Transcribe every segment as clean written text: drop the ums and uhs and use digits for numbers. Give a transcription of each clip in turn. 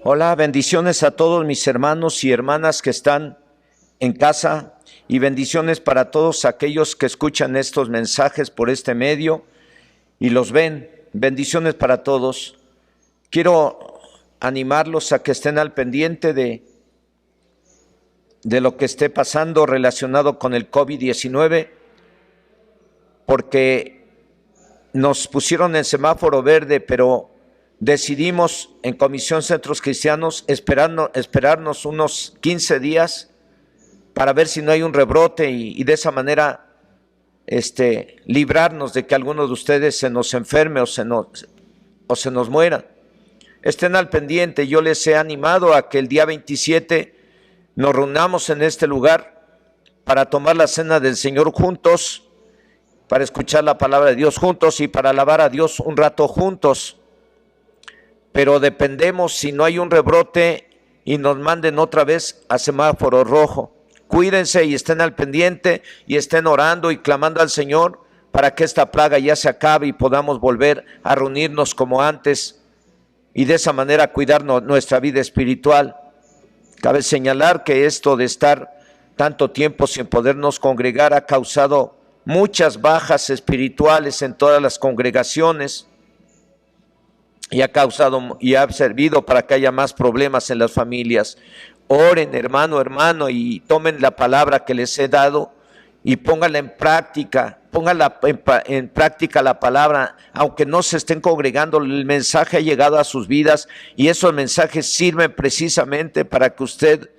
Hola, bendiciones a todos mis hermanos y hermanas que están en casa y bendiciones para todos aquellos que escuchan estos mensajes por este medio y los ven. Bendiciones para todos. Quiero animarlos a que estén al pendiente de lo que esté pasando relacionado con el COVID-19, porque nos pusieron en semáforo verde, pero decidimos en Comisión Centros Cristianos esperarnos unos 15 días para ver si no hay un rebrote y de esa manera librarnos de que alguno de ustedes se nos enferme o se nos muera. Estén al pendiente. Yo les he animado a que el día 27 nos reunamos en este lugar para tomar la cena del Señor juntos, para escuchar la palabra de Dios juntos y para alabar a Dios un rato juntos. Pero dependemos si no hay un rebrote y nos manden otra vez a semáforo rojo. Cuídense y estén al pendiente y estén orando y clamando al Señor para que esta plaga ya se acabe y podamos volver a reunirnos como antes y de esa manera cuidar nuestra vida espiritual. Cabe señalar que esto de estar tanto tiempo sin podernos congregar ha causado muchas bajas espirituales en todas las congregaciones y ha servido para que haya más problemas en las familias. Oren, hermano, y tomen la palabra que les he dado y pónganla en práctica. Pónganla en práctica la palabra, aunque no se estén congregando, el mensaje ha llegado a sus vidas y esos mensajes sirven precisamente para que usted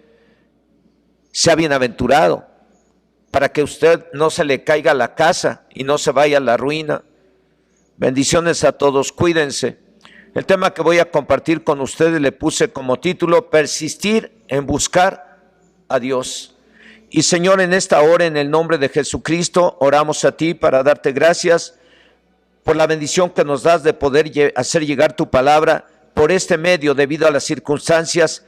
sea bienaventurado, para que usted no se le caiga la casa y no se vaya a la ruina. Bendiciones a todos, cuídense. El tema que voy a compartir con ustedes le puse como título: persistir en buscar a Dios. Y Señor, en esta hora, en el nombre de Jesucristo, oramos a ti para darte gracias por la bendición que nos das de poder hacer llegar tu palabra por este medio debido a las circunstancias.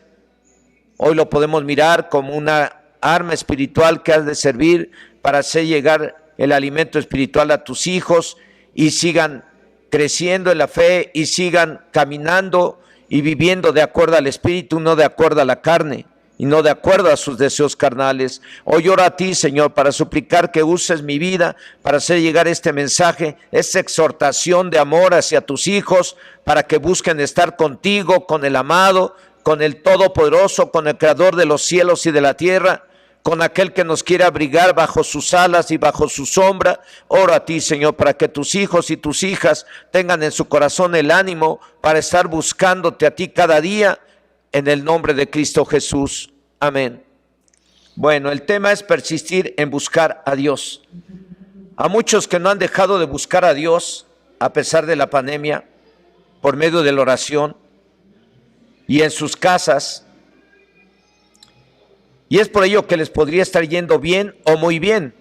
Hoy lo podemos mirar como una arma espiritual que has de servir para hacer llegar el alimento espiritual a tus hijos y sigan creciendo en la fe y sigan caminando y viviendo de acuerdo al Espíritu, no de acuerdo a la carne y no de acuerdo a sus deseos carnales. Hoy oro a ti, Señor, para suplicar que uses mi vida para hacer llegar este mensaje, esta exhortación de amor hacia tus hijos, para que busquen estar contigo, con el amado, con el Todopoderoso, con el Creador de los cielos y de la tierra, con aquel que nos quiere abrigar bajo sus alas y bajo su sombra. Oro a ti, Señor, para que tus hijos y tus hijas tengan en su corazón el ánimo para estar buscándote a ti cada día, en el nombre de Cristo Jesús. Amén. Bueno, el tema es persistir en buscar a Dios. A muchos que no han dejado de buscar a Dios, a pesar de la pandemia, por medio de la oración y en sus casas, y es por ello que les podría estar yendo bien o muy bien,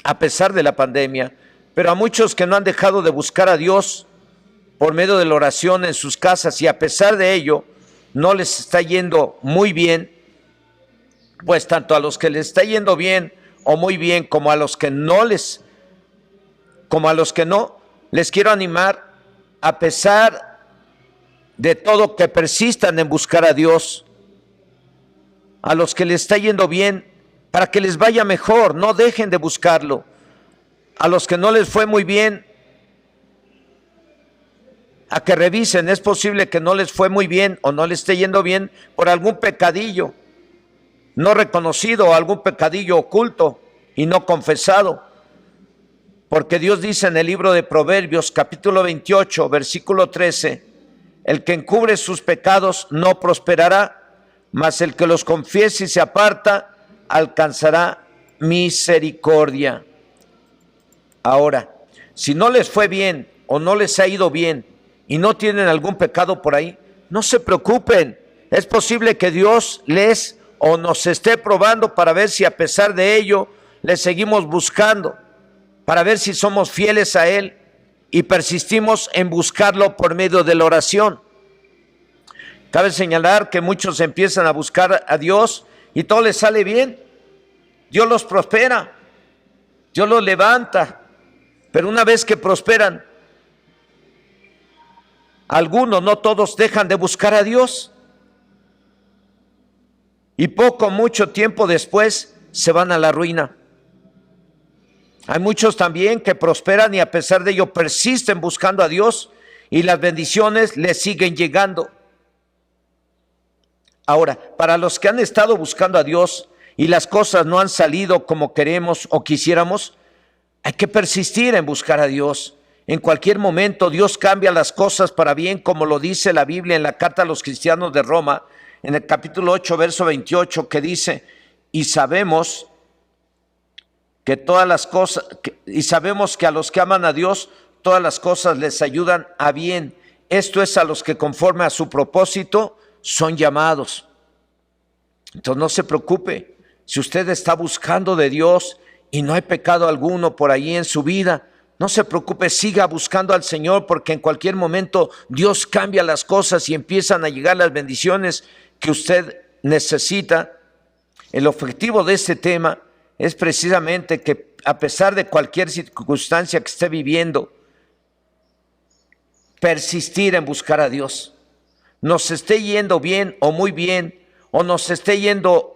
a pesar de la pandemia. Pero a muchos que no han dejado de buscar a Dios por medio de la oración en sus casas y a pesar de ello no les está yendo muy bien, pues tanto a los que les está yendo bien o muy bien como a los que no, les quiero animar, a pesar de todo, que persistan en buscar a Dios. A los que les está yendo bien, para que les vaya mejor, no dejen de buscarlo. A los que no les fue muy bien, a que revisen. Es posible que no les fue muy bien o no les esté yendo bien por algún pecadillo no reconocido o algún pecadillo oculto y no confesado. Porque Dios dice en el libro de Proverbios, capítulo 28, versículo 13, el que encubre sus pecados no prosperará, mas el que los confiese y se aparta alcanzará misericordia. Ahora, si no les fue bien o no les ha ido bien y no tienen algún pecado por ahí, no se preocupen. Es posible que Dios les o nos esté probando para ver si a pesar de ello le seguimos buscando, para ver si somos fieles a Él y persistimos en buscarlo por medio de la oración. Cabe señalar que muchos empiezan a buscar a Dios y todo les sale bien. Dios los prospera, Dios los levanta, pero una vez que prosperan, algunos, no todos, dejan de buscar a Dios. Y mucho tiempo después se van a la ruina. Hay muchos también que prosperan y a pesar de ello persisten buscando a Dios y las bendiciones les siguen llegando. Ahora, para los que han estado buscando a Dios y las cosas no han salido como queremos o quisiéramos, hay que persistir en buscar a Dios. En cualquier momento Dios cambia las cosas para bien, como lo dice la Biblia en la carta a los cristianos de Roma, en el capítulo 8, verso 28, que dice, y sabemos que todas las cosas, y sabemos que a los que aman a Dios, todas las cosas les ayudan a bien. Esto es a los que conforme a su propósito son llamados. Entonces no se preocupe, si usted está buscando de Dios y no hay pecado alguno por ahí en su vida, no se preocupe, siga buscando al Señor, porque en cualquier momento Dios cambia las cosas y empiezan a llegar las bendiciones que usted necesita. El objetivo de este tema es precisamente que a pesar de cualquier circunstancia que esté viviendo, persistir en buscar a Dios. Nos esté yendo bien o muy bien, o nos esté yendo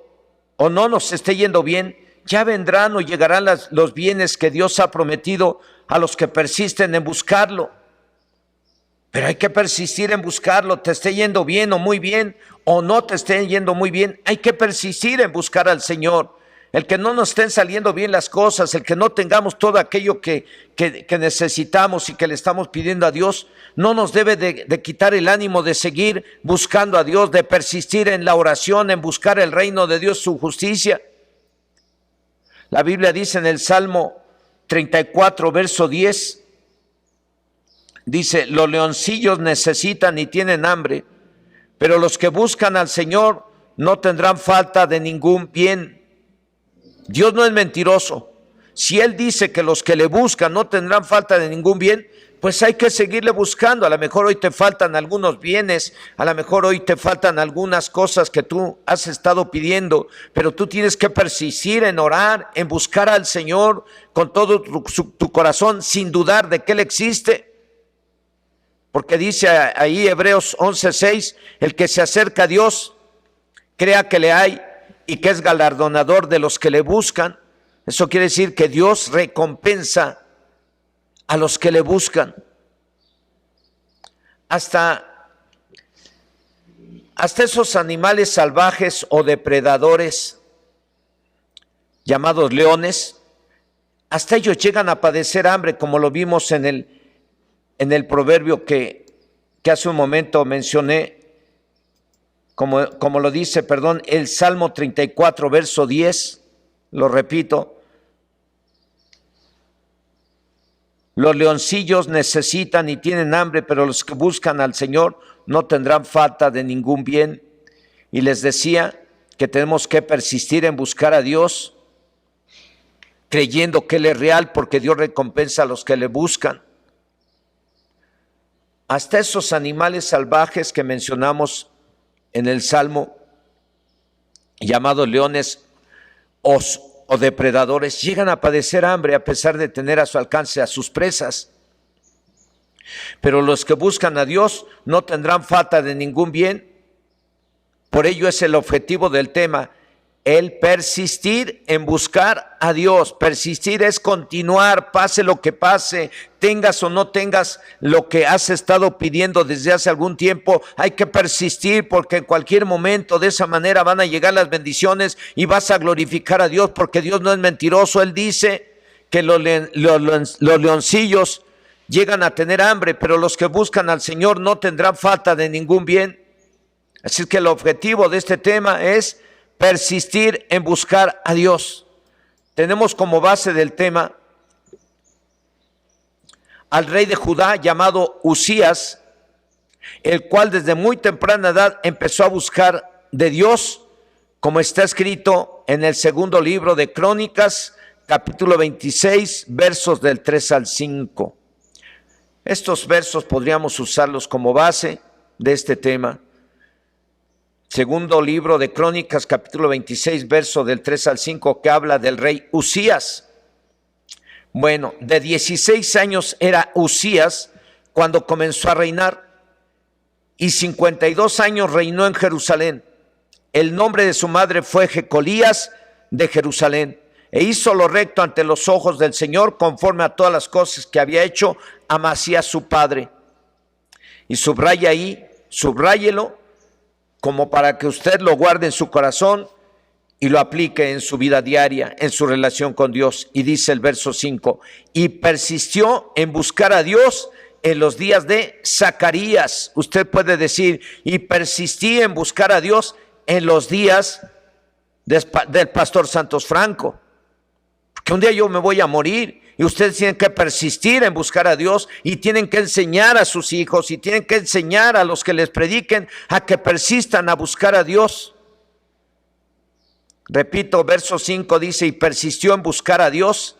o no nos esté yendo bien, ya vendrán o llegarán los bienes que Dios ha prometido a los que persisten en buscarlo. Pero hay que persistir en buscarlo, te esté yendo bien o muy bien, o no te esté yendo muy bien, hay que persistir en buscar al Señor. El que no nos estén saliendo bien las cosas, el que no tengamos todo aquello que necesitamos y que le estamos pidiendo a Dios, no nos debe de quitar el ánimo de seguir buscando a Dios, de persistir en la oración, en buscar el reino de Dios, su justicia. La Biblia dice en el Salmo 34, verso 10, dice, los leoncillos necesitan y tienen hambre, pero los que buscan al Señor no tendrán falta de ningún bien. Dios no es mentiroso. Si Él dice que los que le buscan no tendrán falta de ningún bien, pues hay que seguirle buscando. A lo mejor hoy te faltan algunos bienes, a lo mejor hoy te faltan algunas cosas que tú has estado pidiendo, pero tú tienes que persistir en orar, en buscar al Señor con todo tu corazón, sin dudar de que Él existe. Porque dice ahí Hebreos 11:6, el que se acerca a Dios, crea que le hay y que es galardonador de los que le buscan. Eso quiere decir que Dios recompensa a los que le buscan. Hasta esos animales salvajes o depredadores llamados leones, hasta ellos llegan a padecer hambre, como lo vimos en el proverbio que hace un momento mencioné, como lo dice, el Salmo 34, verso 10, lo repito. Los leoncillos necesitan y tienen hambre, pero los que buscan al Señor no tendrán falta de ningún bien. Y les decía que tenemos que persistir en buscar a Dios, creyendo que Él es real, porque Dios recompensa a los que le buscan. Hasta esos animales salvajes que mencionamos en el Salmo, llamados leones o depredadores, llegan a padecer hambre a pesar de tener a su alcance a sus presas. Pero los que buscan a Dios no tendrán falta de ningún bien. Por ello es el objetivo del tema, el persistir en buscar a Dios. Persistir es continuar, pase lo que pase, tengas o no tengas lo que has estado pidiendo desde hace algún tiempo. Hay que persistir, porque en cualquier momento de esa manera van a llegar las bendiciones y vas a glorificar a Dios, porque Dios no es mentiroso. Él dice que los leoncillos llegan a tener hambre, pero los que buscan al Señor no tendrán falta de ningún bien. Así que el objetivo de este tema es persistir en buscar a Dios. Tenemos como base del tema al rey de Judá llamado Uzías, el cual desde muy temprana edad empezó a buscar de Dios, como está escrito en el segundo libro de Crónicas, capítulo 26, versos del 3 al 5. Estos versos podríamos usarlos como base de este tema. Segundo libro de Crónicas, capítulo 26, verso del 3 al 5, que habla del rey Uzías. Bueno, de 16 años era Uzías cuando comenzó a reinar, y 52 años reinó en Jerusalén. El nombre de su madre fue Jecolías de Jerusalén. E hizo lo recto ante los ojos del Señor, conforme a todas las cosas que había hecho Amasías su padre. Y subraya ahí, subráyelo, como para que usted lo guarde en su corazón y lo aplique en su vida diaria, en su relación con Dios. Y dice el verso 5, y persistió en buscar a Dios en los días de Zacarías. Usted puede decir, y persistí en buscar a Dios en los días del pastor Santos Franco, que un día yo me voy a morir y ustedes tienen que persistir en buscar a Dios y tienen que enseñar a sus hijos y tienen que enseñar a los que les prediquen a que persistan a buscar a Dios. Repito, verso 5 dice, y persistió en buscar a Dios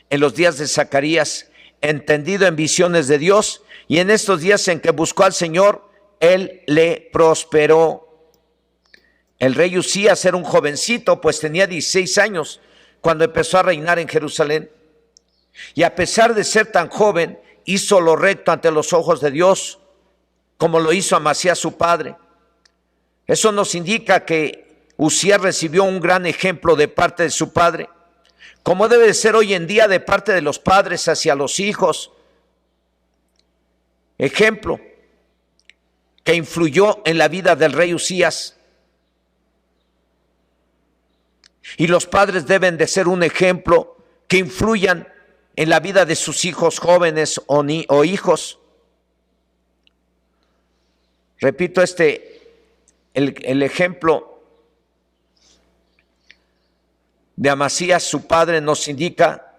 en los días de Zacarías, entendido en visiones de Dios, y en estos días en que buscó al Señor, Él le prosperó. El rey Usías era un jovencito, pues tenía 16 años cuando empezó a reinar en Jerusalén. Y a pesar de ser tan joven, hizo lo recto ante los ojos de Dios, como lo hizo Amasías su padre. Eso nos indica que Usías recibió un gran ejemplo de parte de su padre, como debe de ser hoy en día de parte de los padres hacia los hijos. Ejemplo que influyó en la vida del rey Usías. Y los padres deben de ser un ejemplo que influyan en la vida de sus hijos jóvenes o hijos. Repito, el ejemplo de Amasías, su padre, nos indica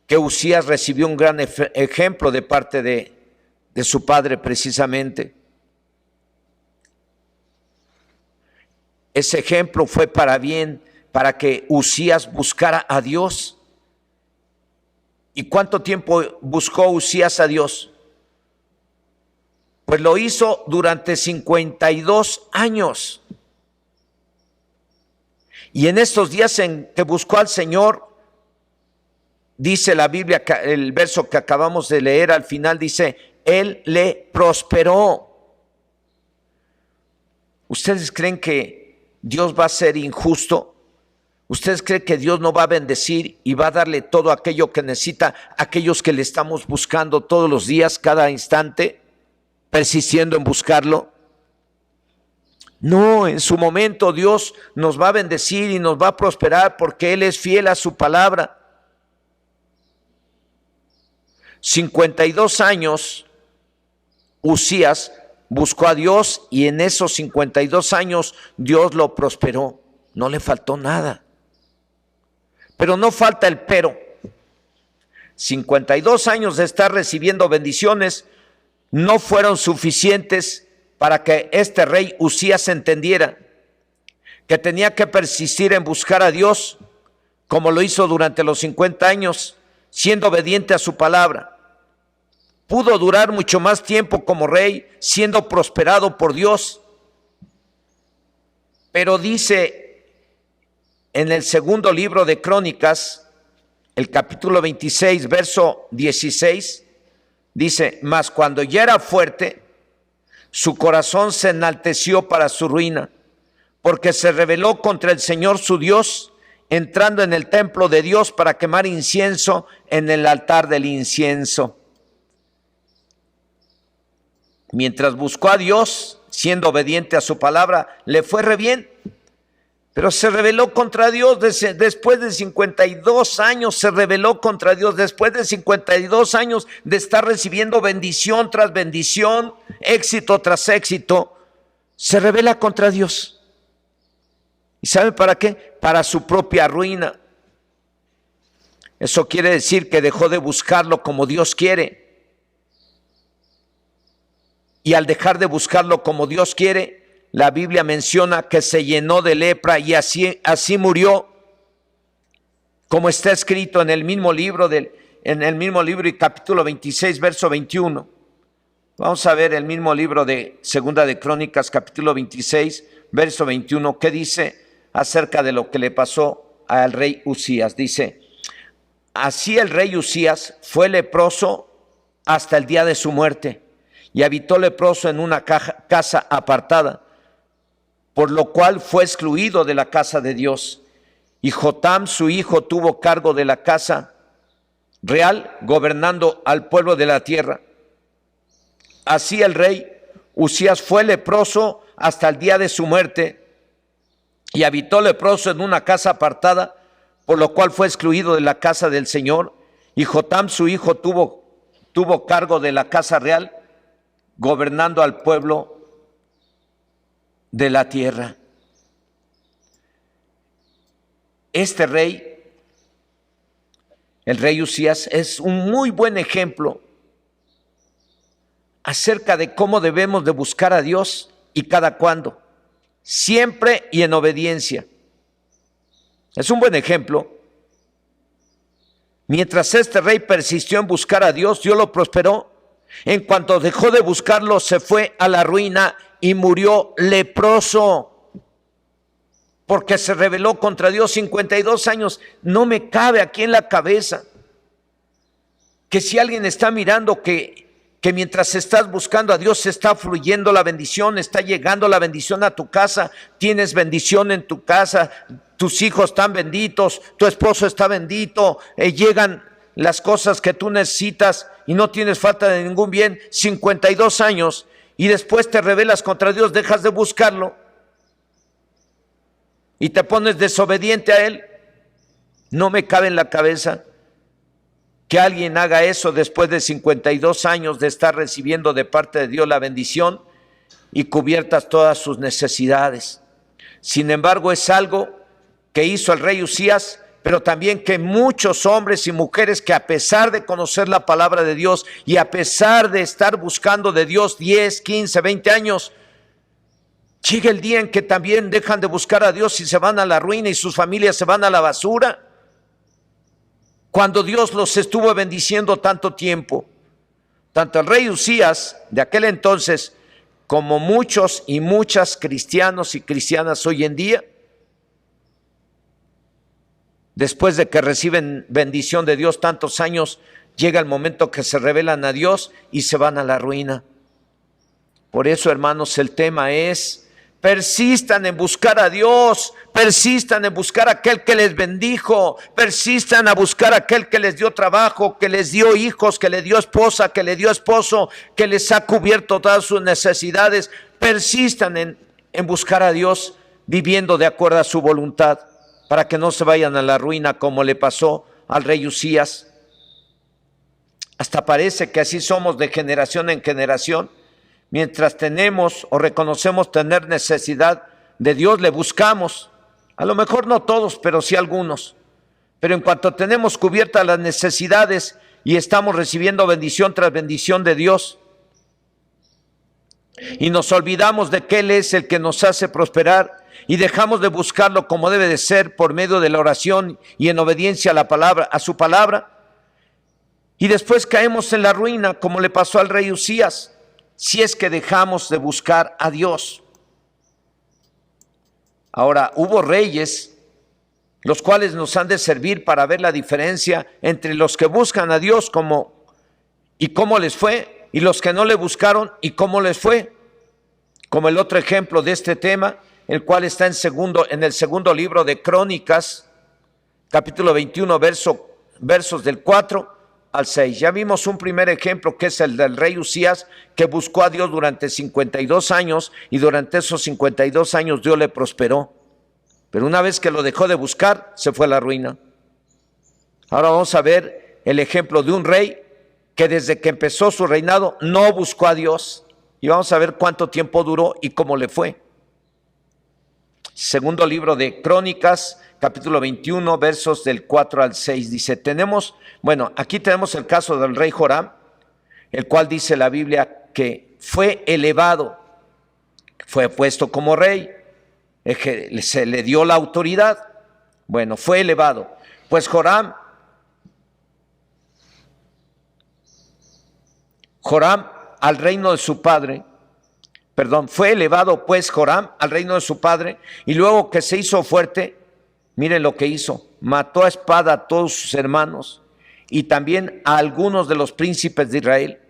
que Usías recibió un gran ejemplo de parte de su padre precisamente. Ese ejemplo fue para bien, para que Usías buscara a Dios. ¿Y cuánto tiempo buscó Usías a Dios? Pues lo hizo durante 52 años. Y en estos días en que buscó al Señor, dice la Biblia, el verso que acabamos de leer al final dice, Él le prosperó. ¿Ustedes creen que Dios va a ser injusto? ¿Ustedes creen que Dios no va a bendecir y va a darle todo aquello que necesita a aquellos que le estamos buscando todos los días, cada instante, persistiendo en buscarlo? No, en su momento Dios nos va a bendecir y nos va a prosperar porque Él es fiel a su palabra. 52 años Usías buscó a Dios y en esos 52 años Dios lo prosperó, no le faltó nada. Pero no falta el pero. 52 años de estar recibiendo bendiciones no fueron suficientes para que este rey Usías entendiera que tenía que persistir en buscar a Dios, como lo hizo durante los 50 años, siendo obediente a su palabra. Pudo durar mucho más tiempo como rey, siendo prosperado por Dios. Pero dice en el segundo libro de Crónicas, el capítulo 26, verso 16, dice, mas cuando ya era fuerte, su corazón se enalteció para su ruina, porque se rebeló contra el Señor su Dios, entrando en el templo de Dios para quemar incienso en el altar del incienso. Mientras buscó a Dios, siendo obediente a su palabra, le fue re bien. Pero se rebeló contra Dios después de 52 años, se rebeló contra Dios después de 52 años de estar recibiendo bendición tras bendición, éxito tras éxito, se rebela contra Dios. ¿Y sabe para qué? Para su propia ruina. Eso quiere decir que dejó de buscarlo como Dios quiere. Y al dejar de buscarlo como Dios quiere, la Biblia menciona que se llenó de lepra y así murió, como está escrito en el mismo libro y capítulo 26, verso 21. Vamos a ver el mismo libro de Segunda de Crónicas, capítulo 26, verso 21, ¿qué dice acerca de lo que le pasó al rey Usías? Dice, así el rey Usías fue leproso hasta el día de su muerte, y habitó leproso en una casa apartada, por lo cual fue excluido de la casa de Dios. Y Jotam, su hijo, tuvo cargo de la casa real, gobernando al pueblo de la tierra. Así el rey Usías fue leproso hasta el día de su muerte, y habitó leproso en una casa apartada, por lo cual fue excluido de la casa del Señor. Y Jotam, su hijo, tuvo cargo de la casa real, gobernando al pueblo de la tierra. Este rey, el rey Usías, es un muy buen ejemplo acerca de cómo debemos de buscar a Dios y cada cuándo, siempre y en obediencia. Es un buen ejemplo. Mientras este rey persistió en buscar a Dios, Dios lo prosperó. En cuanto dejó de buscarlo, se fue a la ruina y murió leproso, porque se rebeló contra Dios. 52 años. No me cabe aquí en la cabeza que si alguien está mirando que mientras estás buscando a Dios está fluyendo la bendición, está llegando la bendición a tu casa, tienes bendición en tu casa, tus hijos están benditos, tu esposo está bendito, llegan las cosas que tú necesitas y no tienes falta de ningún bien. 52 años y después te rebelas contra Dios, dejas de buscarlo y te pones desobediente a Él. No me cabe en la cabeza que alguien haga eso después de 52 años de estar recibiendo de parte de Dios la bendición y cubiertas todas sus necesidades. Sin embargo, es algo que hizo el rey Usías, pero también que muchos hombres y mujeres que a pesar de conocer la palabra de Dios y a pesar de estar buscando de Dios 10, 15, 20 años, llega el día en que también dejan de buscar a Dios y se van a la ruina y sus familias se van a la basura. Cuando Dios los estuvo bendiciendo tanto tiempo, tanto el rey Usías de aquel entonces como muchos y muchas cristianos y cristianas hoy en día, después de que reciben bendición de Dios tantos años, llega el momento que se rebelan a Dios y se van a la ruina. Por eso, hermanos, el tema es: persistan en buscar a Dios, persistan en buscar a aquel que les bendijo, persistan a buscar a aquel que les dio trabajo, que les dio hijos, que les dio esposa, que les dio esposo, que les ha cubierto todas sus necesidades. Persistan en buscar a Dios, viviendo de acuerdo a su voluntad, para que no se vayan a la ruina como le pasó al rey Usías. Hasta parece que así somos de generación en generación. Mientras tenemos o reconocemos tener necesidad de Dios, le buscamos. A lo mejor no todos, pero sí algunos. Pero en cuanto tenemos cubiertas las necesidades y estamos recibiendo bendición tras bendición de Dios, y nos olvidamos de que Él es el que nos hace prosperar y dejamos de buscarlo como debe de ser, por medio de la oración y en obediencia a la palabra, a su palabra, y después caemos en la ruina como le pasó al rey Usías, si es que dejamos de buscar a Dios. Ahora, hubo reyes los cuales nos han de servir para ver la diferencia entre los que buscan a Dios y cómo les fue, y los que no le buscaron y cómo les fue. Como el otro ejemplo de este tema, el cual está en el segundo libro de Crónicas, capítulo 21, versos del 4 al 6. Ya vimos un primer ejemplo, que es el del rey Usías, que buscó a Dios durante 52 años, y durante esos 52 años Dios le prosperó. Pero una vez que lo dejó de buscar, se fue a la ruina. Ahora vamos a ver el ejemplo de un rey que desde que empezó su reinado no buscó a Dios, y vamos a ver cuánto tiempo duró y cómo le fue. Segundo libro de Crónicas, capítulo 21, versos del 4 al 6, dice, aquí tenemos el caso del rey Joram, el cual dice la Biblia que fue elevado, fue puesto como rey, se le dio la autoridad, fue elevado. Pues Joram al reino de su padre, fue elevado pues Joram al reino de su padre, y luego que se hizo fuerte, miren lo que hizo: mató a espada a todos sus hermanos y también a algunos de los príncipes de Israel.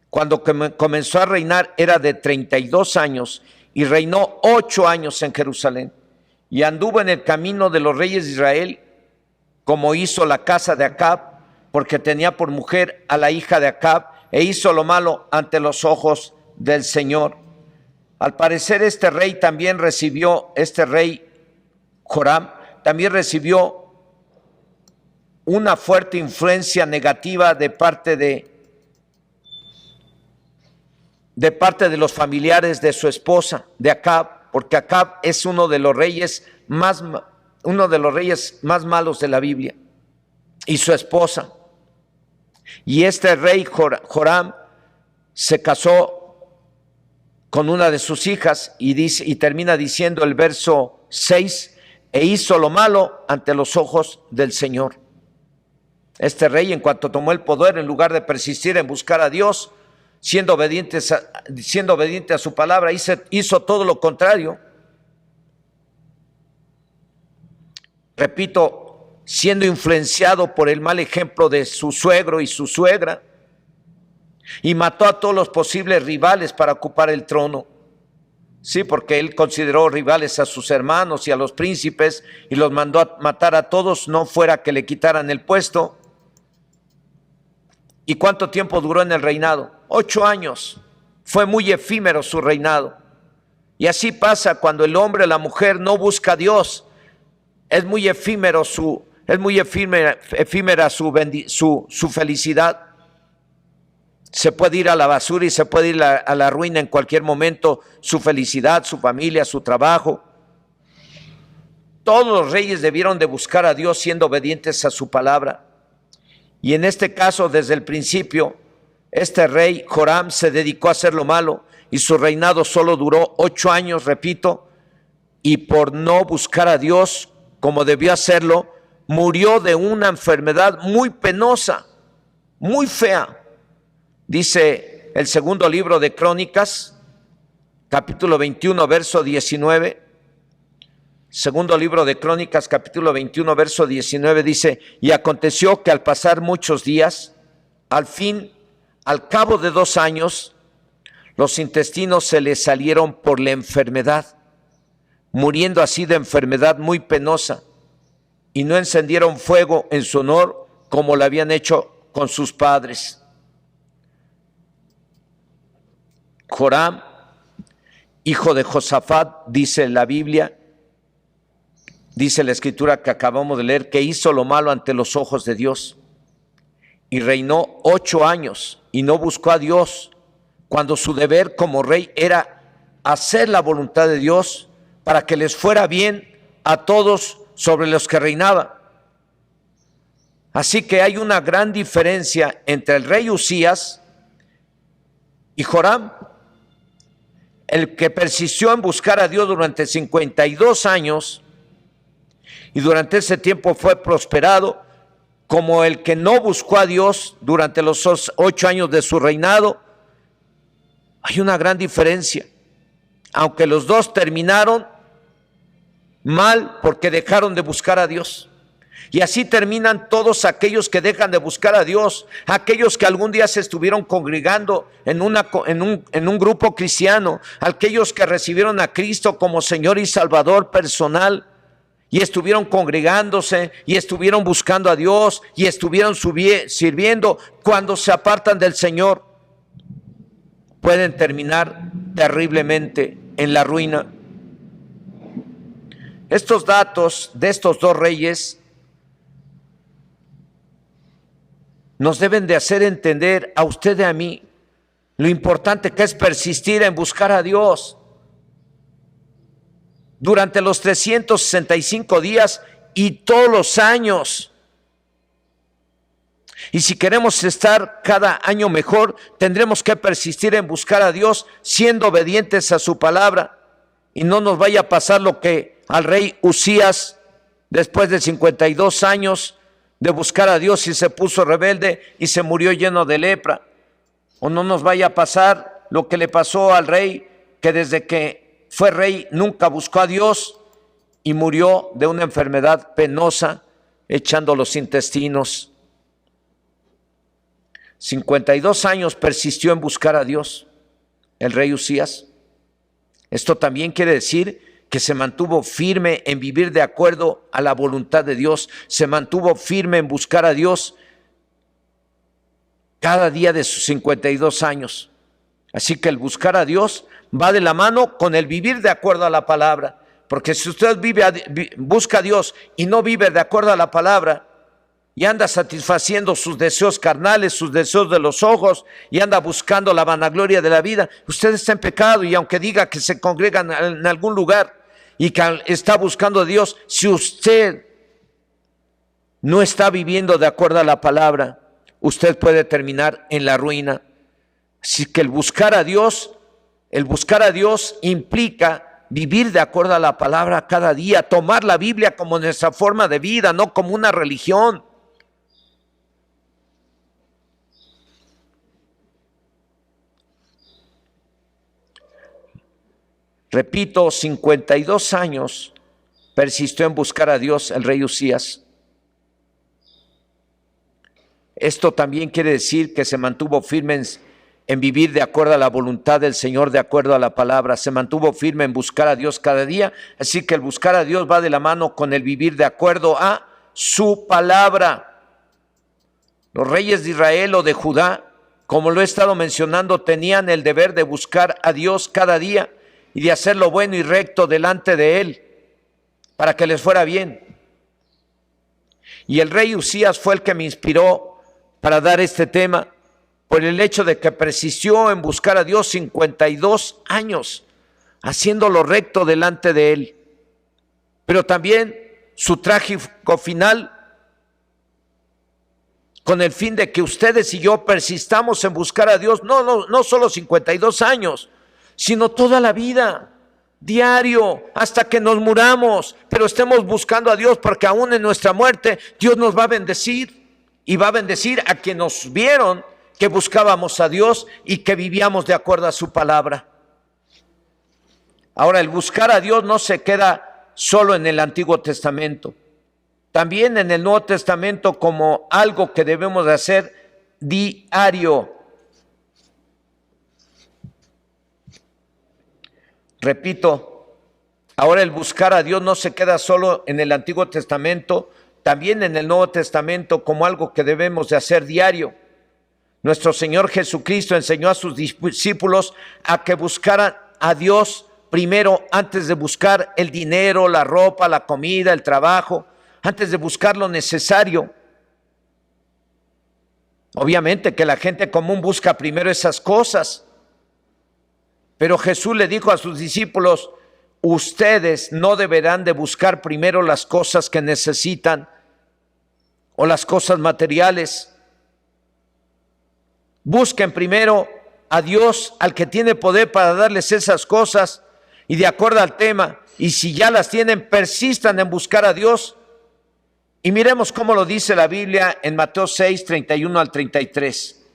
Cuando comenzó a reinar era de 32 años y reinó 8 años en Jerusalén. Y anduvo en el camino de los reyes de Israel, como hizo la casa de Acab, porque tenía por mujer a la hija de Acab, e hizo lo malo ante los ojos del Señor. Al parecer este rey Joram, también recibió una fuerte influencia negativa de parte de los familiares de su esposa, de Acab, porque Acab es uno de los reyes más malos de la Biblia, y su esposa. Y este rey Joram se casó con una de sus hijas y termina diciendo el verso 6, e hizo lo malo ante los ojos del Señor. Este rey, en cuanto tomó el poder, en lugar de persistir en buscar a Dios, siendo obediente a su palabra, hizo todo lo contrario. Repito, siendo influenciado por el mal ejemplo de su suegro y su suegra, y mató a todos los posibles rivales para ocupar el trono. Sí, porque él consideró rivales a sus hermanos y a los príncipes y los mandó a matar a todos, no fuera que le quitaran el puesto. ¿Y cuánto tiempo duró en el reinado? 8 años. Fue muy efímero su reinado. Y así pasa cuando el hombre o la mujer no busca a Dios. Es muy efímera su felicidad. Se puede ir a la basura y se puede ir a la ruina en cualquier momento, su felicidad, su familia, su trabajo. Todos los reyes debieron de buscar a Dios siendo obedientes a su palabra. Y en este caso, desde el principio, este rey Joram se dedicó a hacer lo malo y su reinado solo duró 8 años, repito, y por no buscar a Dios como debió hacerlo, murió de una enfermedad muy penosa, muy fea. Dice el segundo libro de Crónicas, capítulo 21, verso 19. Segundo libro de Crónicas, capítulo 21, verso 19, dice: y aconteció que al pasar muchos días, al cabo de 2 años, los intestinos se le salieron por la enfermedad, muriendo así de enfermedad muy penosa, y no encendieron fuego en su honor como lo habían hecho con sus padres. Joram, hijo de Josafat, dice la Biblia, dice la escritura que acabamos de leer, que hizo lo malo ante los ojos de Dios y reinó 8 años y no buscó a Dios, cuando su deber como rey era hacer la voluntad de Dios para que les fuera bien a todos sobre los que reinaba. Así que hay una gran diferencia entre el rey Usías y Joram. El que persistió en buscar a Dios durante 52 años y durante ese tiempo fue prosperado, como el que no buscó a Dios durante los 8 años de su reinado. Hay una gran diferencia, aunque los dos terminaron mal porque dejaron de buscar a Dios. Y así terminan todos aquellos que dejan de buscar a Dios, aquellos que algún día se estuvieron congregando en un grupo cristiano, aquellos que recibieron a Cristo como Señor y Salvador personal y estuvieron congregándose y estuvieron buscando a Dios y estuvieron sirviendo. Cuando se apartan del Señor, pueden terminar terriblemente en la ruina. Estos datos de estos 2 reyes nos deben de hacer entender a usted y a mí lo importante que es persistir en buscar a Dios durante los 365 días y todos los años. Y si queremos estar cada año mejor, tendremos que persistir en buscar a Dios siendo obedientes a su palabra, y no nos vaya a pasar lo que al rey Usías, después de 52 años de buscar a Dios, y se puso rebelde y se murió lleno de lepra. O no nos vaya a pasar lo que le pasó al rey, que desde que fue rey nunca buscó a Dios y murió de una enfermedad penosa, echando los intestinos. 52 años persistió en buscar a Dios el rey Uzías. Esto también quiere decir que se mantuvo firme en vivir de acuerdo a la voluntad de Dios, se mantuvo firme en buscar a Dios cada día de sus 52 años. Así que el buscar a Dios va de la mano con el vivir de acuerdo a la palabra, porque si usted busca a Dios y no vive de acuerdo a la palabra, y anda satisfaciendo sus deseos carnales, sus deseos de los ojos, y anda buscando la vanagloria de la vida, usted está en pecado. Y aunque diga que se congrega en algún lugar y que está buscando a Dios, si usted no está viviendo de acuerdo a la palabra, usted puede terminar en la ruina. Así que el buscar a Dios implica vivir de acuerdo a la palabra cada día, tomar la Biblia como nuestra forma de vida, no como una religión. Repito, 52 años persistió en buscar a Dios el rey Uzías. Esto también quiere decir que se mantuvo firme en vivir de acuerdo a la voluntad del Señor, de acuerdo a la palabra. Se mantuvo firme en buscar a Dios cada día. Así que el buscar a Dios va de la mano con el vivir de acuerdo a su palabra. Los reyes de Israel o de Judá, como lo he estado mencionando, tenían el deber de buscar a Dios cada día y de hacer lo bueno y recto delante de Él, para que les fuera bien. Y el rey Uzías fue el que me inspiró para dar este tema, por el hecho de que persistió en buscar a Dios 52 años, haciendo lo recto delante de Él. Pero también su trágico final, con el fin de que ustedes y yo persistamos en buscar a Dios, no solo 52 años, sino toda la vida, diario, hasta que nos muramos, pero estemos buscando a Dios, porque aún en nuestra muerte Dios nos va a bendecir, y va a bendecir a quienes nos vieron que buscábamos a Dios y que vivíamos de acuerdo a su palabra. Ahora, el buscar a Dios no se queda solo en el Antiguo Testamento, también en el Nuevo Testamento, como algo que debemos de hacer diario. Repito, ahora el buscar a Dios no se queda solo en el Antiguo Testamento, también en el Nuevo Testamento, como algo que debemos de hacer diario. Nuestro Señor Jesucristo enseñó a sus discípulos a que buscaran a Dios primero, antes de buscar el dinero, la ropa, la comida, el trabajo, antes de buscar lo necesario. Obviamente que la gente común busca primero esas cosas, pero Jesús le dijo a sus discípulos: ustedes no deberán de buscar primero las cosas que necesitan o las cosas materiales. Busquen primero a Dios, al que tiene poder para darles esas cosas, y de acuerdo al tema, y si ya las tienen, persistan en buscar a Dios. Y miremos cómo lo dice la Biblia en Mateo 6, 31 al 33.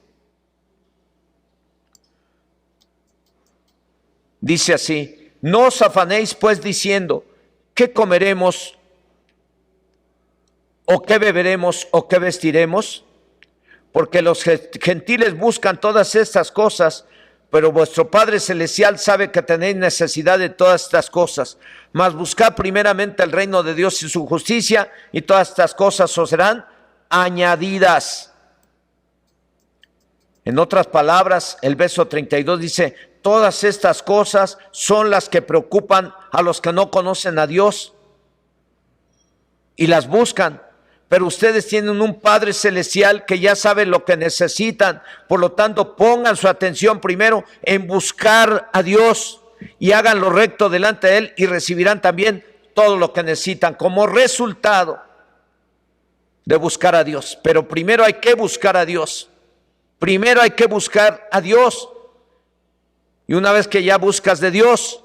Dice así: no os afanéis pues diciendo, ¿qué comeremos? ¿O qué beberemos? ¿O qué vestiremos? Porque los gentiles buscan todas estas cosas, pero vuestro Padre Celestial sabe que tenéis necesidad de todas estas cosas. Mas buscad primeramente el reino de Dios y su justicia, y todas estas cosas os serán añadidas. En otras palabras, el verso 32 dice: todas estas cosas son las que preocupan a los que no conocen a Dios y las buscan. Pero ustedes tienen un Padre Celestial que ya sabe lo que necesitan. Por lo tanto, pongan su atención primero en buscar a Dios y hagan lo recto delante de Él, y recibirán también todo lo que necesitan como resultado de buscar a Dios. Pero primero hay que buscar a Dios. Primero hay que buscar a Dios. Y una vez que ya buscas de Dios,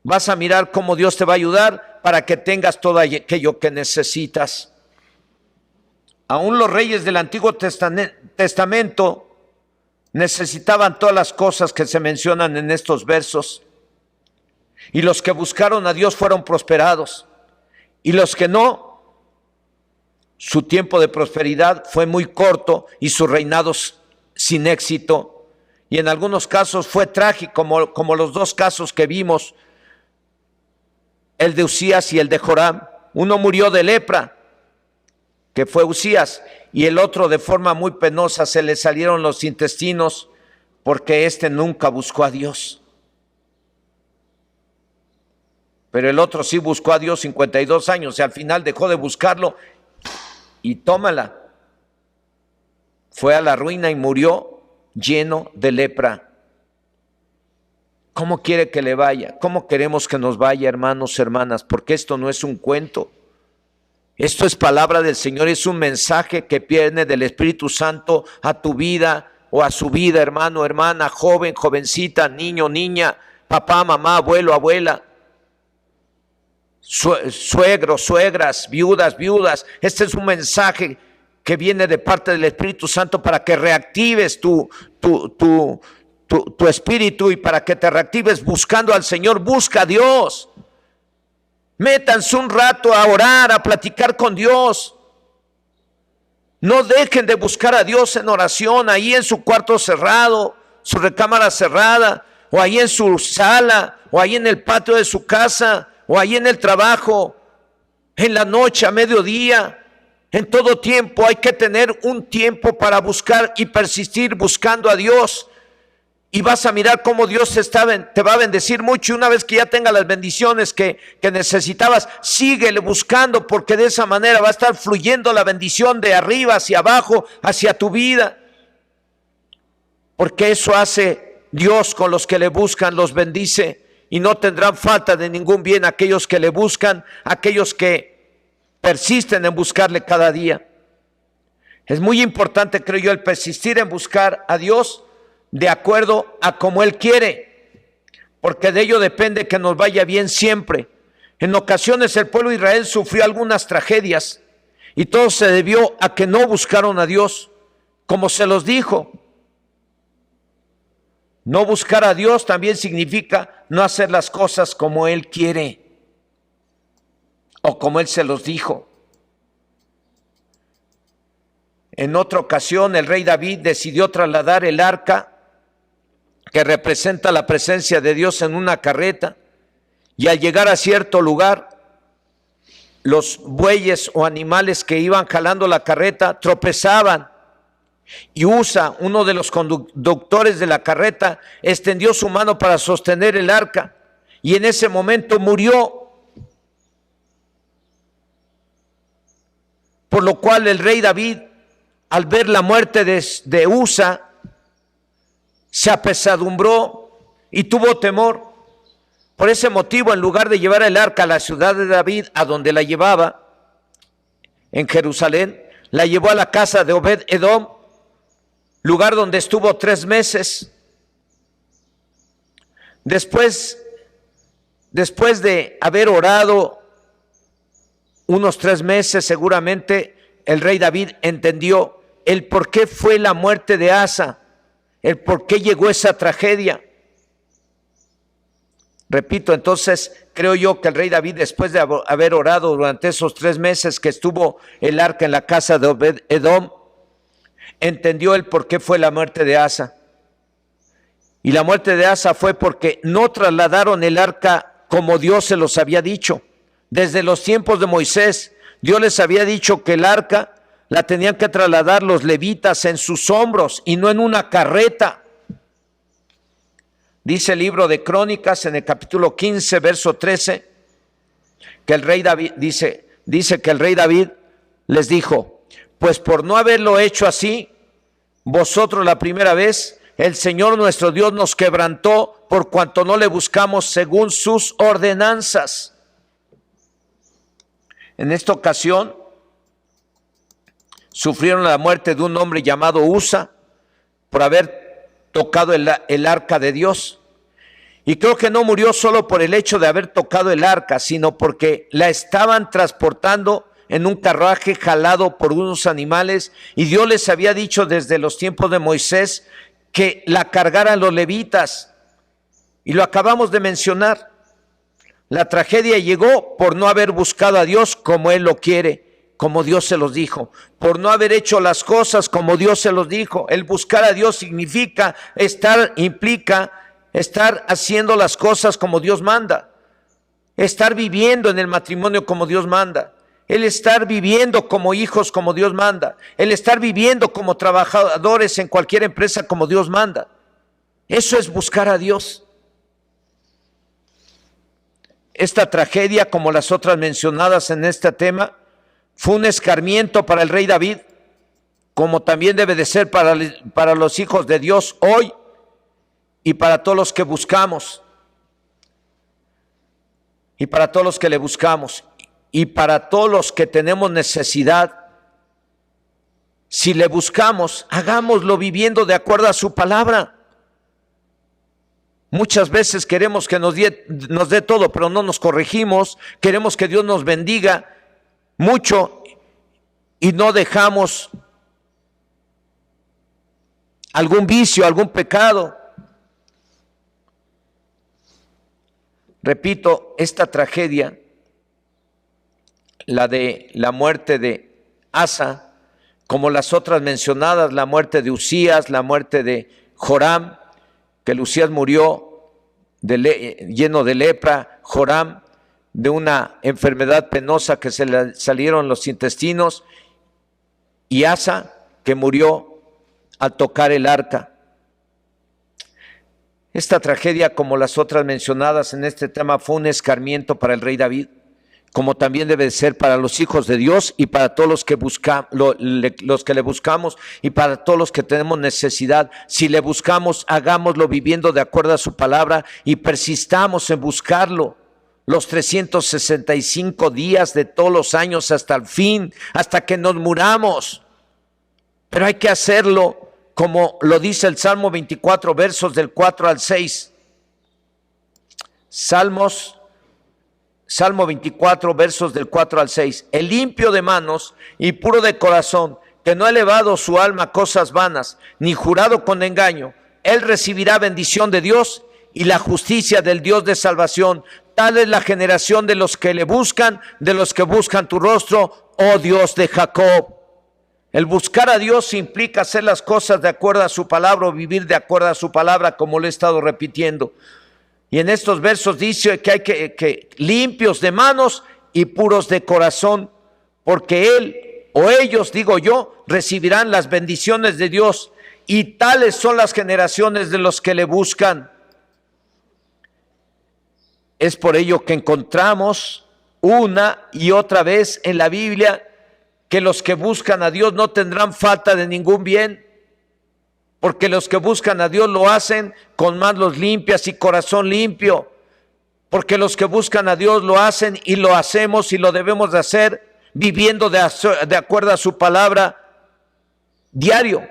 vas a mirar cómo Dios te va a ayudar para que tengas todo aquello que necesitas. Aún los reyes del Antiguo Testamento necesitaban todas las cosas que se mencionan en estos versos. Y los que buscaron a Dios fueron prosperados. Y los que no, su tiempo de prosperidad fue muy corto y sus reinados sin éxito, y en algunos casos fue trágico, como los dos casos que vimos, el de Usías y el de Joram. Uno murió de lepra, que fue Usías, y el otro de forma muy penosa se le salieron los intestinos porque éste nunca buscó a Dios. Pero el otro sí buscó a Dios 52 años y al final dejó de buscarlo y tómala. Fue a la ruina y murió lleno de lepra. ¿Cómo quiere que le vaya? ¿Cómo queremos que nos vaya, hermanos, hermanas? Porque esto no es un cuento. Esto es palabra del Señor, es un mensaje que viene del Espíritu Santo a tu vida o a su vida, hermano, hermana, joven, jovencita, niño, niña, papá, mamá, abuelo, abuela, suegros, suegras, viudas, viudas. Este es un mensaje que viene de parte del Espíritu Santo para que reactives tu espíritu y para que te reactives buscando al Señor. Busca a Dios. Métanse un rato a orar, a platicar con Dios. No dejen de buscar a Dios en oración, ahí en su cuarto cerrado, su recámara cerrada, o ahí en su sala, o ahí en el patio de su casa, o ahí en el trabajo, en la noche, a mediodía. En todo tiempo hay que tener un tiempo para buscar y persistir buscando a Dios. Y vas a mirar cómo Dios te va a bendecir mucho. Y una vez que ya tenga las bendiciones que necesitabas, síguele buscando, porque de esa manera va a estar fluyendo la bendición de arriba hacia abajo, hacia tu vida. Porque eso hace Dios con los que le buscan, los bendice. Y no tendrán falta de ningún bien aquellos que le buscan, aquellos que persisten en buscarle cada día. Es muy importante, creo yo, el persistir en buscar a Dios de acuerdo a como Él quiere, porque de ello depende que nos vaya bien siempre. En ocasiones el pueblo de Israel sufrió algunas tragedias y todo se debió a que no buscaron a Dios, como se los dijo. No buscar a Dios también significa no hacer las cosas como Él quiere o como Él se los dijo. En otra ocasión el rey David decidió trasladar el arca que representa la presencia de Dios en una carreta, y al llegar a cierto lugar, los bueyes o animales que iban jalando la carreta tropezaban, y Usa, uno de los conductores de la carreta, extendió su mano para sostener el arca, y en ese momento murió. Por lo cual el rey David, al ver la muerte de Usa, se apesadumbró y tuvo temor. Por ese motivo, en lugar de llevar el arca a la ciudad de David, a donde la llevaba, en Jerusalén, la llevó a la casa de Obed-Edom, lugar donde estuvo 3 meses. Después de haber orado unos 3 meses, seguramente el rey David entendió el por qué fue la muerte de Asa, el por qué llegó esa tragedia. Repito, entonces creo yo que el rey David, después de haber orado durante esos 3 meses que estuvo el arca en la casa de Obed-Edom, entendió el por qué fue la muerte de Asa. Y la muerte de Asa fue porque no trasladaron el arca como Dios se los había dicho. Desde los tiempos de Moisés, Dios les había dicho que el arca la tenían que trasladar los levitas en sus hombros y no en una carreta. Dice el libro de Crónicas en el capítulo 15, verso 13, que el rey David dice que el rey David les dijo: pues por no haberlo hecho así, vosotros la primera vez, el Señor nuestro Dios nos quebrantó por cuanto no le buscamos según sus ordenanzas. En esta ocasión sufrieron la muerte de un hombre llamado Usa por haber tocado el arca de Dios. Y creo que no murió solo por el hecho de haber tocado el arca, sino porque la estaban transportando en un carruaje jalado por unos animales, y Dios les había dicho desde los tiempos de Moisés que la cargaran los levitas, y lo acabamos de mencionar. La tragedia llegó por no haber buscado a Dios como Él lo quiere, como Dios se los dijo, por no haber hecho las cosas como Dios se los dijo. El buscar a Dios implica estar haciendo las cosas como Dios manda, estar viviendo en el matrimonio como Dios manda, el estar viviendo como hijos como Dios manda, el estar viviendo como trabajadores en cualquier empresa como Dios manda. Eso es buscar a Dios. Esta tragedia, como las otras mencionadas en este tema, fue un escarmiento para el rey David, como también debe de ser para los hijos de Dios hoy y para todos los que buscamos, y para todos los que le buscamos, y para todos los que tenemos necesidad. Si le buscamos, hagámoslo viviendo de acuerdo a su palabra. Muchas veces queremos que nos dé todo, pero no nos corregimos. Queremos que Dios nos bendiga mucho y no dejamos algún vicio, algún pecado. Repito, esta tragedia, la de la muerte de Asa, como las otras mencionadas, la muerte de Usías, la muerte de Joram, que Usías murió lleno de lepra, Joram de una enfermedad penosa que se le salieron los intestinos, y Asa que murió al tocar el arca. Esta tragedia, como las otras mencionadas en este tema, fue un escarmiento para el rey David, como también debe ser para los hijos de Dios y para todos los que le buscamos y para todos los que tenemos necesidad. Si le buscamos, hagámoslo viviendo de acuerdo a su palabra y persistamos en buscarlo los 365 días de todos los años hasta el fin, hasta que nos muramos. Pero hay que hacerlo como lo dice el Salmo 24, versos del 4 al 6. Salmo 24, versos del 4 al 6. El limpio de manos y puro de corazón, que no ha elevado su alma a cosas vanas, ni jurado con engaño, él recibirá bendición de Dios y la justicia del Dios de salvación. Tal es la generación de los que le buscan, de los que buscan tu rostro, oh Dios de Jacob. El buscar a Dios implica hacer las cosas de acuerdo a su palabra o vivir de acuerdo a su palabra, como lo he estado repitiendo. Y en estos versos dice que hay que limpios de manos y puros de corazón, porque él o ellos, digo yo, recibirán las bendiciones de Dios, y tales son las generaciones de los que le buscan. Es por ello que encontramos una y otra vez en la Biblia que los que buscan a Dios no tendrán falta de ningún bien, porque los que buscan a Dios lo hacen con manos limpias y corazón limpio, porque los que buscan a Dios lo hacen y lo hacemos y lo debemos de hacer viviendo de acuerdo a su palabra diario.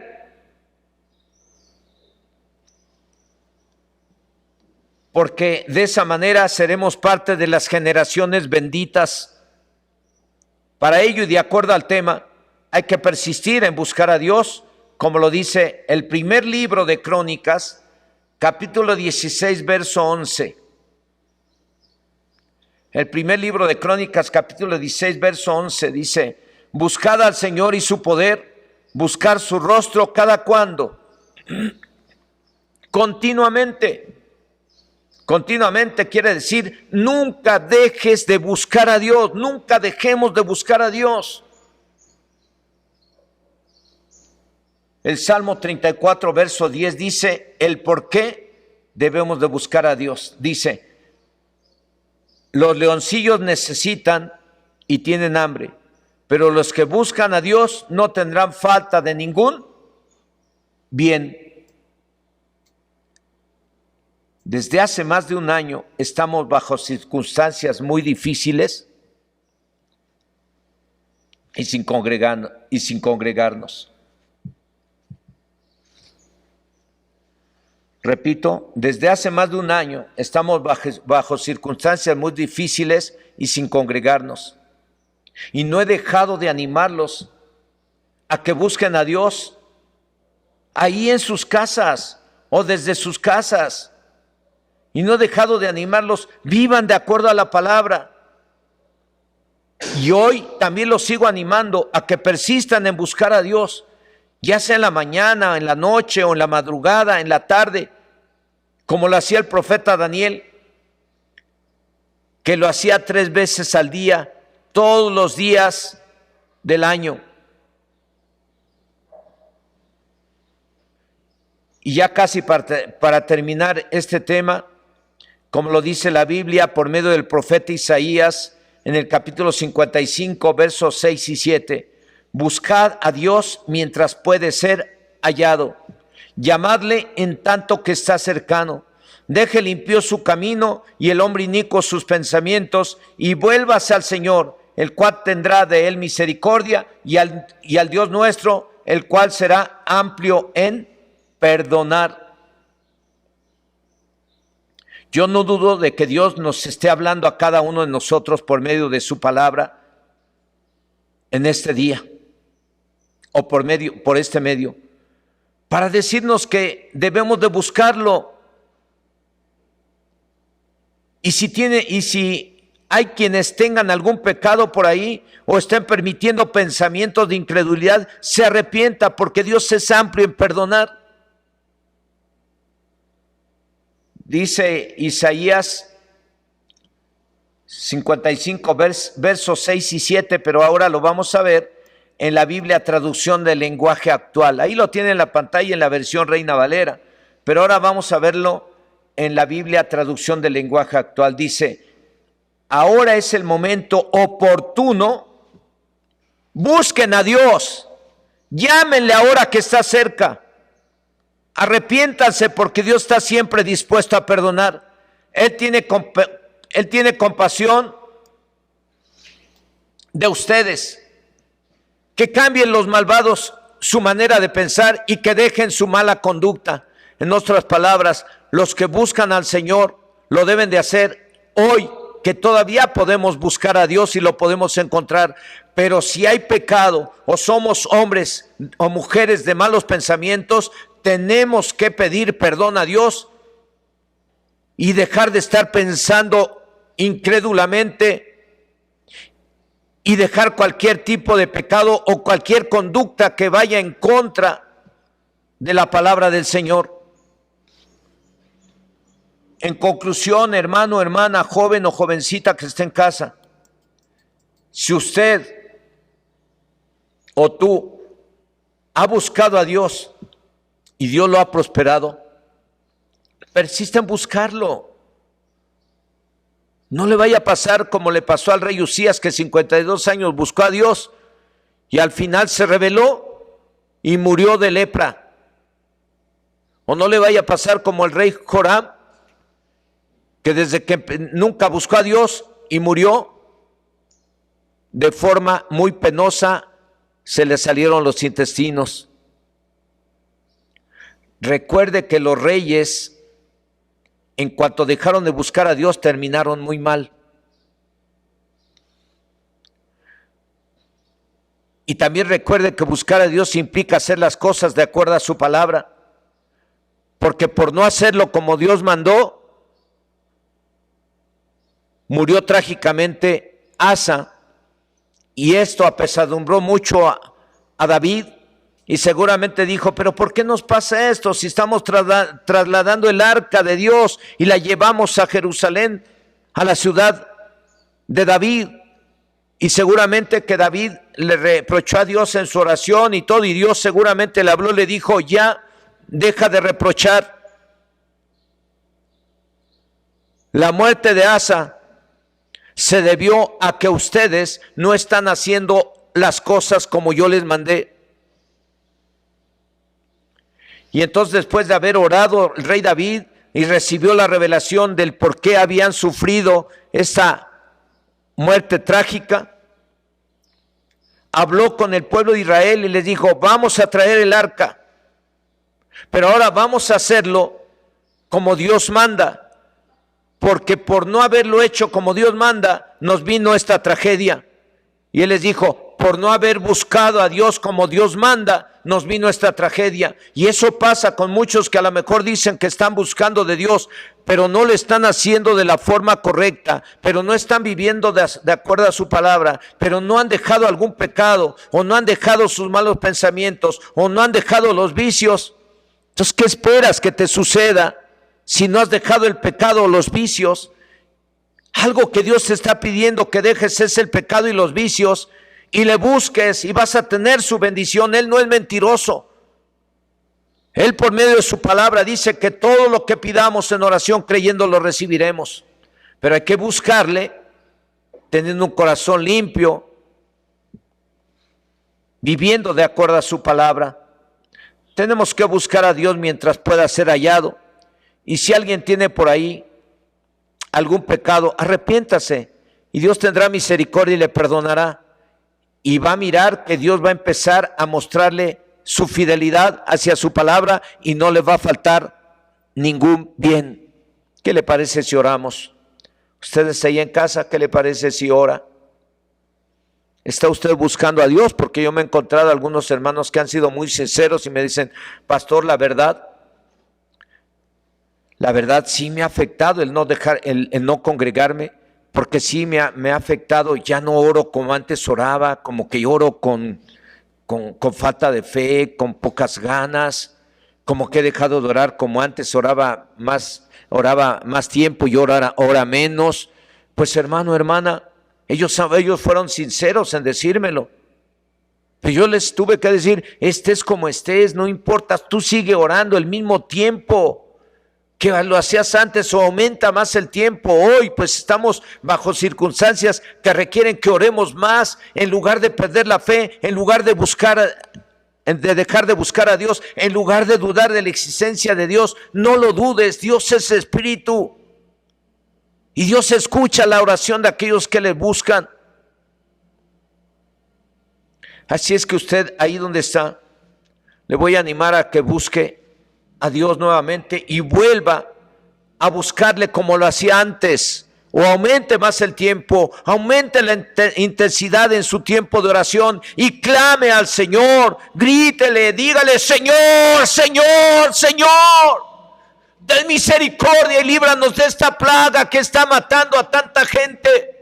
Porque de esa manera seremos parte de las generaciones benditas. Para ello, y de acuerdo al tema, hay que persistir en buscar a Dios, como lo dice el primer libro de Crónicas, capítulo 16, verso 11. El primer libro de Crónicas, capítulo 16, verso 11, dice: buscad al Señor y su poder, buscar su rostro cada cuando, continuamente. Continuamente quiere decir, nunca dejes de buscar a Dios, nunca dejemos de buscar a Dios. El Salmo 34, verso 10 dice el por qué debemos de buscar a Dios. Dice: los leoncillos necesitan y tienen hambre, pero los que buscan a Dios no tendrán falta de ningún bien. Desde hace más de un año estamos bajo circunstancias muy difíciles y sin congregarnos. Repito, desde hace más de un año estamos bajo circunstancias muy difíciles y sin congregarnos. Y no he dejado de animarlos a que busquen a Dios ahí en sus casas o desde sus casas. Y no he dejado de animarlos, vivan de acuerdo a la palabra. Y hoy también los sigo animando a que persistan en buscar a Dios, ya sea en la mañana, en la noche o en la madrugada, en la tarde, como lo hacía el profeta Daniel, que lo hacía 3 veces al día, todos los días del año. Y ya casi para terminar este tema, como lo dice la Biblia por medio del profeta Isaías en el capítulo 55, versos 6 y 7, buscad a Dios mientras puede ser hallado, llamadle en tanto que está cercano. Deje limpio su camino y el hombre inicuo sus pensamientos, y vuélvase al Señor, el cual tendrá de él misericordia, y al Dios nuestro, el cual será amplio en perdonar. Yo no dudo de que Dios nos esté hablando a cada uno de nosotros por medio de su palabra en este día o por este medio, para decirnos que debemos de buscarlo. Y si hay quienes tengan algún pecado por ahí o estén permitiendo pensamientos de incredulidad, se arrepienta, porque Dios es amplio en perdonar. Dice Isaías 55, versos 6 y 7, pero ahora lo vamos a ver en la Biblia traducción del lenguaje actual. Ahí lo tiene en la pantalla en la versión Reina Valera, pero ahora vamos a verlo en la Biblia traducción del lenguaje actual. Dice: ahora es el momento oportuno, busquen a Dios, llámenle ahora que está cerca. Arrepiéntanse, porque Dios está siempre dispuesto a perdonar. Él tiene compasión de ustedes. Que cambien los malvados su manera de pensar y que dejen su mala conducta. En otras palabras, los que buscan al Señor lo deben de hacer hoy, que todavía podemos buscar a Dios y lo podemos encontrar. Pero si hay pecado o somos hombres o mujeres de malos pensamientos, tenemos que pedir perdón a Dios y dejar de estar pensando incrédulamente y dejar cualquier tipo de pecado o cualquier conducta que vaya en contra de la palabra del Señor. En conclusión, hermano, hermana, joven o jovencita que esté en casa, si usted o tú ha buscado a Dios y Dios lo ha prosperado, persiste en buscarlo. No le vaya a pasar como le pasó al rey Usías, que 52 años buscó a Dios y al final se rebeló y murió de lepra. O no le vaya a pasar como el rey Joram, que desde que nunca buscó a Dios y murió de forma muy penosa, se le salieron los intestinos. Recuerde que los reyes, en cuanto dejaron de buscar a Dios, terminaron muy mal. Y también recuerde que buscar a Dios implica hacer las cosas de acuerdo a su palabra, porque por no hacerlo como Dios mandó, murió trágicamente Asa, y esto apesadumbró mucho a David, y seguramente dijo: pero ¿por qué nos pasa esto si estamos trasladando el arca de Dios y la llevamos a Jerusalén, a la ciudad de David? Y seguramente que David le reprochó a Dios en su oración y todo, y Dios seguramente le habló, le dijo: ya, deja de reprochar. La muerte de Asa se debió a que ustedes no están haciendo las cosas como yo les mandé. Y entonces, después de haber orado el rey David y recibió la revelación del por qué habían sufrido esa muerte trágica, habló con el pueblo de Israel y les dijo: vamos a traer el arca, pero ahora vamos a hacerlo como Dios manda, porque por no haberlo hecho como Dios manda, nos vino esta tragedia. Y él les dijo: por no haber buscado a Dios como Dios manda, nos vino esta tragedia. Y eso pasa con muchos que a lo mejor dicen que están buscando de Dios, pero no lo están haciendo de la forma correcta, pero no están viviendo de acuerdo a su palabra, pero no han dejado algún pecado, o no han dejado sus malos pensamientos, o no han dejado los vicios. Entonces, ¿qué esperas que te suceda si no has dejado el pecado o los vicios? Algo que Dios te está pidiendo que dejes es el pecado y los vicios, y le busques y vas a tener su bendición. Él no es mentiroso. Él por medio de su palabra dice que todo lo que pidamos en oración creyendo lo recibiremos. Pero hay que buscarle teniendo un corazón limpio, viviendo de acuerdo a su palabra. Tenemos que buscar a Dios mientras pueda ser hallado. Y si alguien tiene por ahí algún pecado, arrepiéntase y Dios tendrá misericordia y le perdonará. Y va a mirar que Dios va a empezar a mostrarle su fidelidad hacia su palabra y no le va a faltar ningún bien. ¿Qué le parece si oramos? Ustedes ahí en casa, ¿qué le parece si ora? ¿Está usted buscando a Dios? Porque yo me he encontrado algunos hermanos que han sido muy sinceros y me dicen, pastor, la verdad sí me ha afectado el no dejar, el no congregarme, porque sí me ha afectado. Ya no oro como antes oraba, como que oro con falta de fe, con pocas ganas, como que he dejado de orar como antes, oraba más tiempo y ora menos. Pues hermano, hermana, ellos fueron sinceros en decírmelo. Pero yo les tuve que decir, estés como estés, no importa, tú sigue orando el mismo tiempo que lo hacías antes o aumenta más el tiempo. Hoy pues estamos bajo circunstancias que requieren que oremos más en lugar de perder la fe, en lugar de dejar de buscar a Dios, en lugar de dudar de la existencia de Dios. No lo dudes, Dios es espíritu y Dios escucha la oración de aquellos que le buscan. Así es que usted ahí donde está, le voy a animar a que busque a Dios nuevamente y vuelva a buscarle como lo hacía antes, o aumente más el tiempo, aumente la intensidad en su tiempo de oración y clame al Señor, grítele, dígale, Señor, Señor, Señor, ten misericordia y líbranos de esta plaga que está matando a tanta gente.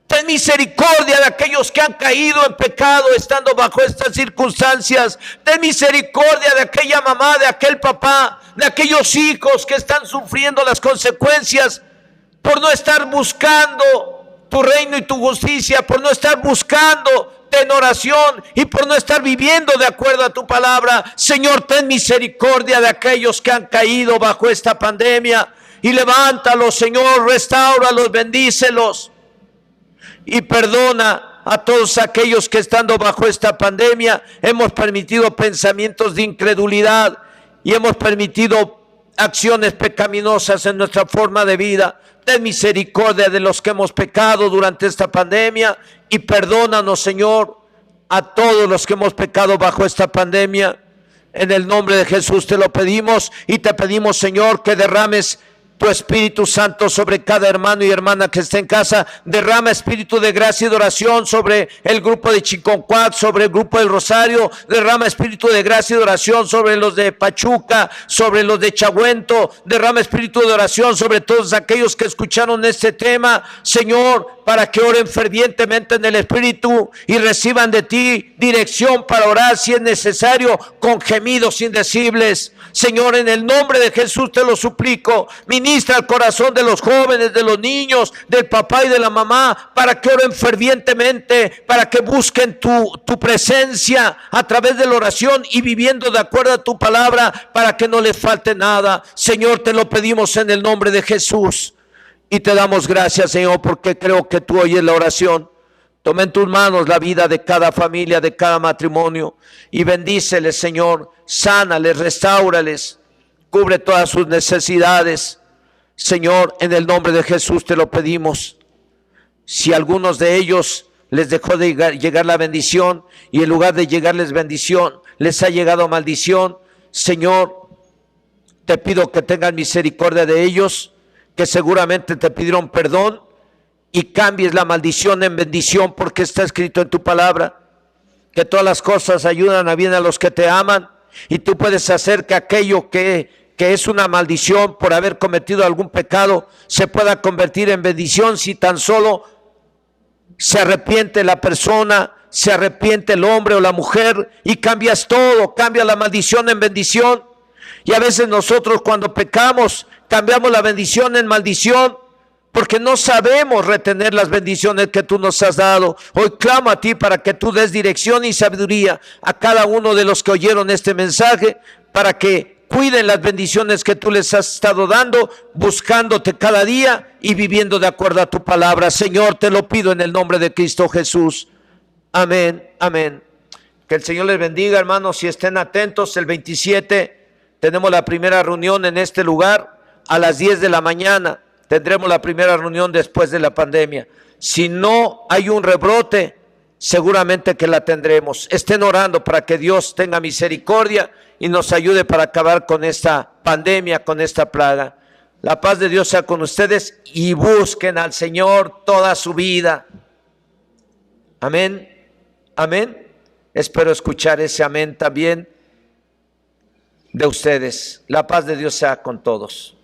Ten misericordia de aquellos que han caído en pecado estando bajo estas circunstancias. Ten misericordia de aquella mamá, de aquel papá, de aquellos hijos que están sufriendo las consecuencias por no estar buscando tu reino y tu justicia, por no estar buscando en oración y por no estar viviendo de acuerdo a tu palabra. Señor, ten misericordia de aquellos que han caído bajo esta pandemia y levántalos, Señor, restáuralos, bendícelos. Y perdona a todos aquellos que estando bajo esta pandemia hemos permitido pensamientos de incredulidad y hemos permitido acciones pecaminosas en nuestra forma de vida. Ten misericordia de los que hemos pecado durante esta pandemia y perdónanos, Señor, a todos los que hemos pecado bajo esta pandemia. En el nombre de Jesús te lo pedimos y te pedimos, Señor, que derrames tu Espíritu Santo sobre cada hermano y hermana que esté en casa. Derrama espíritu de gracia y de oración sobre el grupo de Chiconcuac, sobre el grupo del Rosario. Derrama espíritu de gracia y de oración sobre los de Pachuca, sobre los de Chahuento. Derrama espíritu de oración sobre todos aquellos que escucharon este tema, Señor, para que oren fervientemente en el Espíritu y reciban de ti dirección para orar si es necesario con gemidos indecibles. Señor, en el nombre de Jesús te lo suplico. Ministra el corazón de los jóvenes, de los niños, del papá y de la mamá, para que oren fervientemente, para que busquen tu presencia a través de la oración y viviendo de acuerdo a tu palabra, para que no les falte nada. Señor, te lo pedimos en el nombre de Jesús. Y te damos gracias, Señor, porque creo que tú oyes la oración. Toma en tus manos la vida de cada familia, de cada matrimonio, y bendíceles, Señor. Sánales, restáurales, cubre todas sus necesidades. Señor, en el nombre de Jesús te lo pedimos. Si a algunos de ellos les dejó de llegar la bendición y en lugar de llegarles bendición, les ha llegado maldición, Señor, te pido que tengan misericordia de ellos, que seguramente te pidieron perdón y cambies la maldición en bendición, porque está escrito en tu palabra que todas las cosas ayudan a bien a los que te aman, y tú puedes hacer que aquello que es una maldición por haber cometido algún pecado se pueda convertir en bendición si tan solo se arrepiente la persona, se arrepiente el hombre o la mujer, y cambias todo, cambia la maldición en bendición. Y a veces nosotros cuando pecamos cambiamos la bendición en maldición porque no sabemos retener las bendiciones que tú nos has dado. Hoy clamo a ti para que tú des dirección y sabiduría a cada uno de los que oyeron este mensaje, para que cuiden las bendiciones que tú les has estado dando, buscándote cada día y viviendo de acuerdo a tu palabra. Señor, te lo pido en el nombre de Cristo Jesús. Amén, amén. Que el Señor les bendiga, hermanos, y estén atentos. El 27 tenemos la primera reunión en este lugar a las 10 de la mañana. Tendremos la primera reunión después de la pandemia. Si no hay un rebrote, seguramente que la tendremos. Estén orando para que Dios tenga misericordia y nos ayude para acabar con esta pandemia, con esta plaga. La paz de Dios sea con ustedes y busquen al Señor toda su vida. Amén, amén. Espero escuchar ese amén también de ustedes. La paz de Dios sea con todos.